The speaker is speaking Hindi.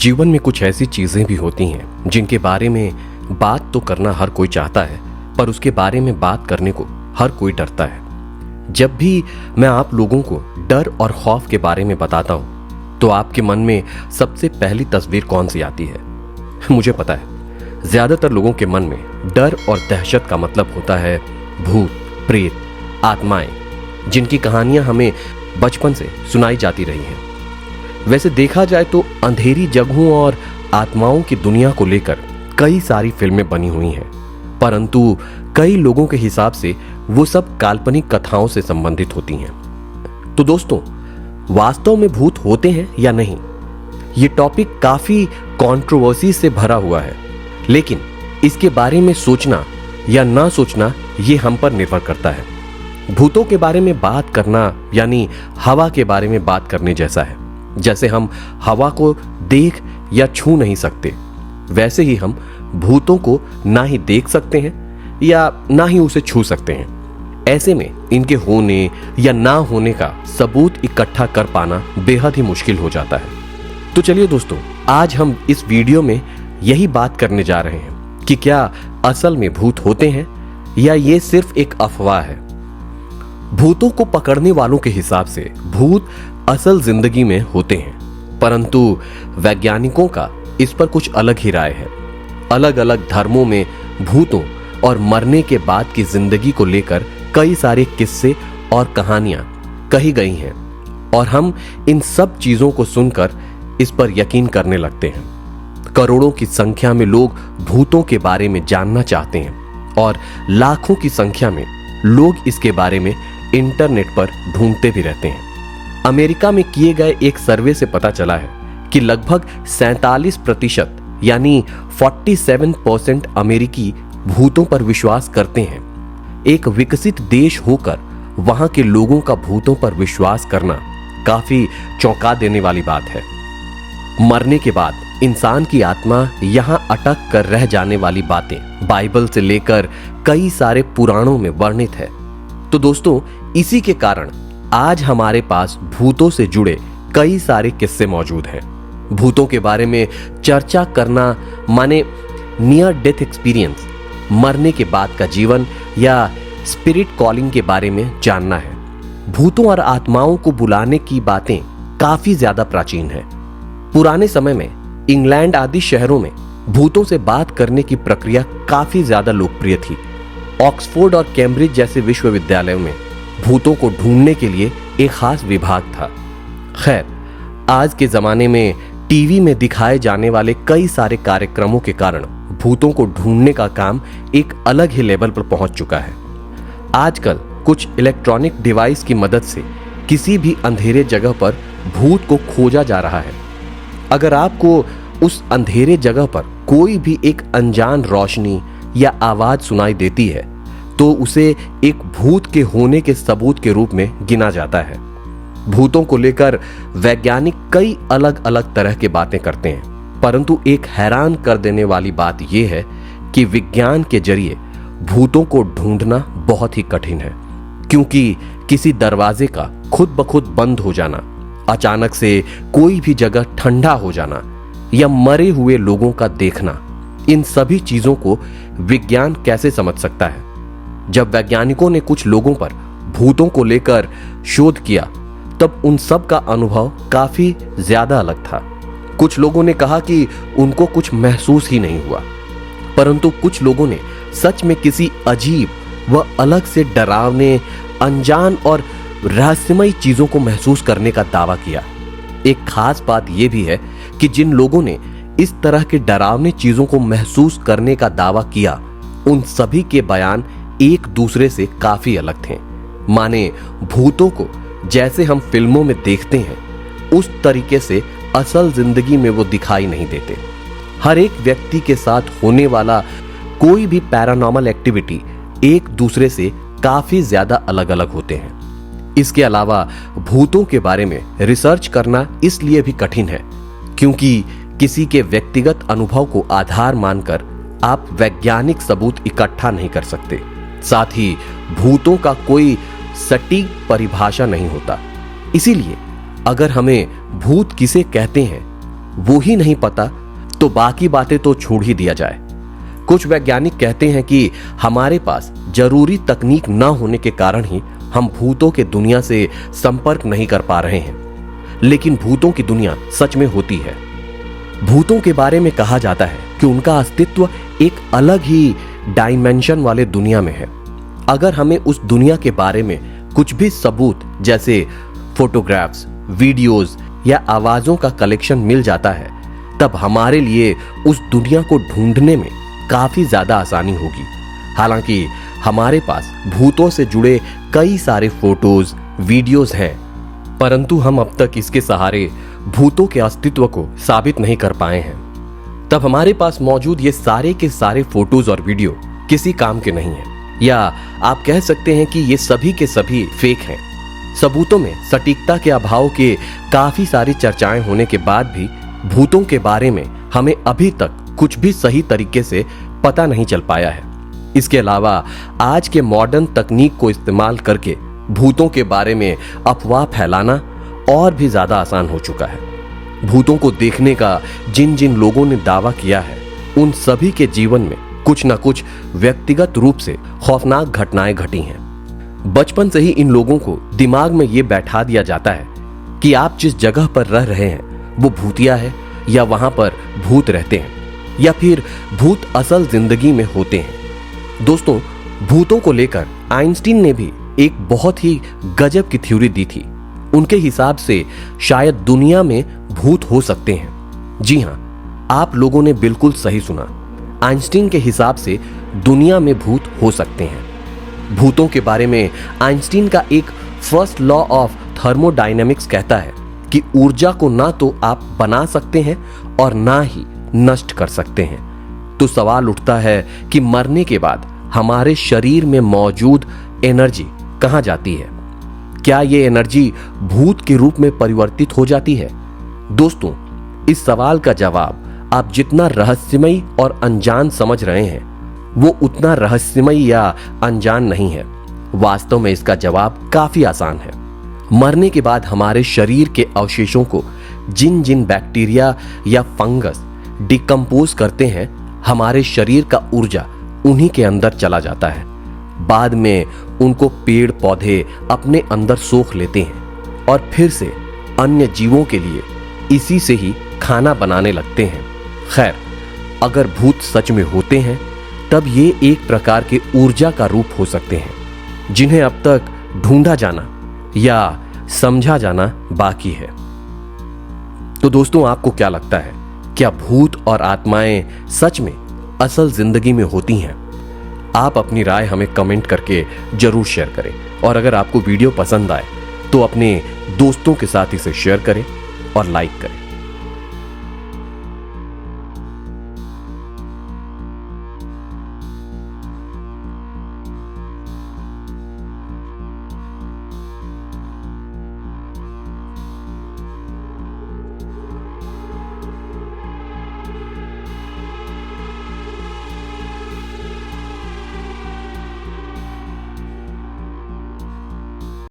जीवन में कुछ ऐसी चीजें भी होती हैं जिनके बारे में बात तो करना हर कोई चाहता है, पर उसके बारे में बात करने को हर कोई डरता है। जब भी मैं आप लोगों को डर और खौफ के बारे में बताता हूं तो आपके मन में सबसे पहली तस्वीर कौन सी आती है? मुझे पता है ज्यादातर लोगों के मन में डर और दहशत का मतलब होता है भूत, प्रेत, आत्माएं, जिनकी कहानियां हमें बचपन से सुनाई जाती रही हैं। वैसे देखा जाए तो अंधेरी जगहों और आत्माओं की दुनिया को लेकर कई सारी फिल्में बनी हुई हैं, परंतु कई लोगों के हिसाब से वो सब काल्पनिक कथाओं से संबंधित होती हैं। तो दोस्तों, वास्तव में भूत होते हैं या नहीं, ये टॉपिक काफी कंट्रोवर्सी से भरा हुआ है, लेकिन इसके बारे में सोचना या ना सोचना ये हम पर निर्भर करता है। भूतों के बारे में बात करना यानी हवा के बारे में बात करने जैसा है। जैसे हम हवा को देख या छू नहीं सकते, वैसे ही हम भूतों को ना ही देख सकते हैं या ना ही उसे छू सकते हैं। ऐसे में इनके होने या ना होने का सबूत इकट्ठा कर पाना बेहद ही मुश्किल हो जाता है। तो चलिए दोस्तों, आज हम इस वीडियो में यही बात करने जा रहे हैं कि क्या असल में भूत होते हैं या ये सिर्फ एक अफवाह है। भूतों को पकड़ने वालों के हिसाब से भूत असल जिंदगी में होते हैं, परंतु वैज्ञानिकों का इस पर कुछ अलग ही राय है। अलग अलग धर्मों में भूतों और मरने के बाद की जिंदगी को लेकर कई सारे किस्से और कहानियां कही गई हैं और हम इन सब चीजों को सुनकर इस पर यकीन करने लगते हैं। करोड़ों की संख्या में लोग भूतों के बारे में जानना चाहते हैं और लाखों की संख्या में लोग इसके बारे में इंटरनेट पर ढूंढते भी रहते हैं। अमेरिका में किए गए एक सर्वे से पता चला है कि लगभग 47% यानी 47% अमेरिकी भूतों पर विश्वास करते हैं। एक विकसित देश होकर वहां के लोगों का भूतों पर विश्वास करना काफी चौंका देने वाली बात है। मरने के बाद इंसान की आत्मा यहां अटक कर रह जाने वाली बातें बाइबल से लेकर कई सारे पुराणों में वर्णित है। तो दोस्तों, इसी के कारण आज हमारे पास भूतों से जुड़े कई सारे किस्से मौजूद हैं। भूतों के बारे में चर्चा करना माने नियर डेथ एक्सपीरियंस, मरने के बाद का जीवन या स्पिरिट कॉलिंग के बारे में जानना है। भूतों और आत्माओं को बुलाने की बातें काफी ज्यादा प्राचीन हैं। पुराने समय में इंग्लैंड आदि शहरों में भूतों से बात करने की प्रक्रिया काफी ज्यादा लोकप्रिय थी। ऑक्सफोर्ड और कैम्ब्रिज जैसे विश्वविद्यालयों में भूतों को ढूंढने के लिए एक खास विभाग था। खैर, आज के जमाने में टीवी में दिखाए जाने वाले कई सारे कार्यक्रमों के कारण भूतों को ढूंढने का काम एक अलग ही लेवल पर पहुंच चुका है। आजकल कुछ इलेक्ट्रॉनिक डिवाइस की मदद से किसी भी अंधेरे जगह पर भूत को खोजा जा रहा है। अगर आपको उस अंधेरे जगह पर कोई भी एक अनजान रोशनी या आवाज सुनाई देती है तो उसे एक भूत के होने के सबूत के रूप में गिना जाता है। भूतों को लेकर वैज्ञानिक कई अलग अलग तरह की बातें करते हैं, परंतु एक हैरान कर देने वाली बात यह है कि विज्ञान के जरिए भूतों को ढूंढना बहुत ही कठिन है, क्योंकि किसी दरवाजे का खुद ब खुद बंद हो जाना, अचानक से कोई भी जगह ठंडा हो जाना या मरे हुए लोगों का देखना, इन सभी चीजों को विज्ञान कैसे समझ सकता है। जब वैज्ञानिकों ने कुछ लोगों पर भूतों को लेकर शोध किया तब उन सब का अनुभव काफी ज्यादा अलग था। कुछ लोगों ने कहा कि उनको कुछ महसूस ही नहीं हुआ, परंतु कुछ लोगों ने सच में किसी अजीब व अलग से डरावने, अनजान और रहस्यमयी चीजों को महसूस करने का दावा किया। एक खास बात यह भी है कि जिन लोगों ने इस तरह के डरावने चीजों को महसूस करने का दावा किया, उन सभी के बयान एक दूसरे से काफी अलग थे। माने भूतों को जैसे हम फिल्मों में देखते हैं उस तरीके से असल जिंदगी में वो दिखाई नहीं देते। हर एक व्यक्ति के साथ होने वाला कोई भी पैरानॉर्मल एक्टिविटी एक दूसरे से काफी ज्यादा अलग अलग होते हैं। इसके अलावा भूतों के बारे में रिसर्च करना इसलिए भी कठिन है क्योंकि किसी के व्यक्तिगत अनुभव को आधार मानकर आप वैज्ञानिक सबूत इकट्ठा नहीं कर सकते। साथ ही भूतों का कोई सटीक परिभाषा नहीं होता। इसीलिए अगर हमें भूत किसे कहते हैं वो ही नहीं पता तो बाकी बातें तो छोड़ ही दिया जाए। कुछ वैज्ञानिक कहते हैं कि हमारे पास जरूरी तकनीक न होने के कारण ही हम भूतों के दुनिया से संपर्क नहीं कर पा रहे हैं, लेकिन भूतों की दुनिया सच में होती है। भूतों के बारे में कहा जाता है कि उनका अस्तित्व एक अलग ही डायमेंशन वाले दुनिया में है। अगर हमें उस दुनिया के बारे में कुछ भी सबूत जैसे फोटोग्राफ्स, वीडियोस या आवाजों का कलेक्शन मिल जाता है, तब हमारे लिए उस दुनिया को ढूंढने में काफी ज्यादा आसानी होगी। हालांकि हमारे पास भूतों से जुड़े कई सारे फोटोज, वीडियोस हैं, परंतु हम अब तक इसके सहारे भूतों के अस्तित्व को साबित नहीं कर पाए हैं। तब हमारे पास मौजूद ये सारे के सारे फोटोज और वीडियो किसी काम के नहीं हैं, या आप कह सकते हैं कि ये सभी के सभी फेक हैं। सबूतों में सटीकता के अभाव के काफी सारी चर्चाएं होने के बाद भी भूतों के बारे में हमें अभी तक कुछ भी सही तरीके से पता नहीं चल पाया है। इसके अलावा आज के मॉडर्न तकनीक को इस्तेमाल करके भूतों के बारे में अफवाह फैलाना और भी ज्यादा आसान हो चुका है। भूतों को देखने का जिन जिन लोगों ने दावा किया है, उन सभी के जीवन में कुछ न कुछ व्यक्तिगत रूप से खौफनाक घटनाएं घटी हैं। बचपन से ही इन लोगों को दिमाग में यह बैठा दिया जाता है कि आप जिस जगह पर रह रहे हैं वो भूतिया है, या वहां पर भूत रहते हैं, या फिर भूत असल जिंदगी में होते हैं। दोस्तों, भूतों को लेकर आइंस्टीन ने भी एक बहुत ही गजब की थ्योरी दी थी। उनके हिसाब से शायद दुनिया में भूत हो सकते हैं। जी हां, आप लोगों ने बिल्कुल सही सुना। आइंस्टीन के हिसाब से दुनिया में भूत हो सकते हैं। भूतों के बारे में आइंस्टीन का एक फर्स्ट लॉ ऑफ थर्मोडायनेमिक्स कहता है कि ऊर्जा को ना तो आप बना सकते हैं और ना ही नष्ट कर सकते हैं। तो सवाल उठता है कि मरने के बाद हमारे शरीर में मौजूद एनर्जी कहां जाती है? क्या ये एनर्जी भूत के रूप में परिवर्तित हो जाती है? दोस्तों, इस सवाल का जवाब आप जितना रहस्यमयी और अनजान समझ रहे हैं, वो उतना रहस्यमयी या अनजान नहीं है। वास्तव में इसका जवाब काफी आसान है। मरने के बाद हमारे शरीर के अवशेषों को जिन जिन बैक्टीरिया या फंगस डिकम्पोज करते हैं, हमारे शरीर का ऊर्जा उन्हीं के अंदर चला जाता है। बाद में उनको पेड़ पौधे अपने अंदर सोख लेते हैं और फिर से अन्य जीवों के लिए इसी से ही खाना बनाने लगते हैं। खैर, अगर भूत सच में होते हैं, तब ये एक प्रकार के ऊर्जा का रूप हो सकते हैं, जिन्हें अब तक ढूंढा जाना या समझा जाना बाकी है। तो दोस्तों, आपको क्या लगता है, क्या भूत और आत्माएं सच में असल जिंदगी में होती हैं? आप अपनी राय हमें कमेंट करके जरूर शेयर करें, और अगर आपको वीडियो पसंद आए तो अपने दोस्तों के साथ इसे शेयर करें और लाइक करें।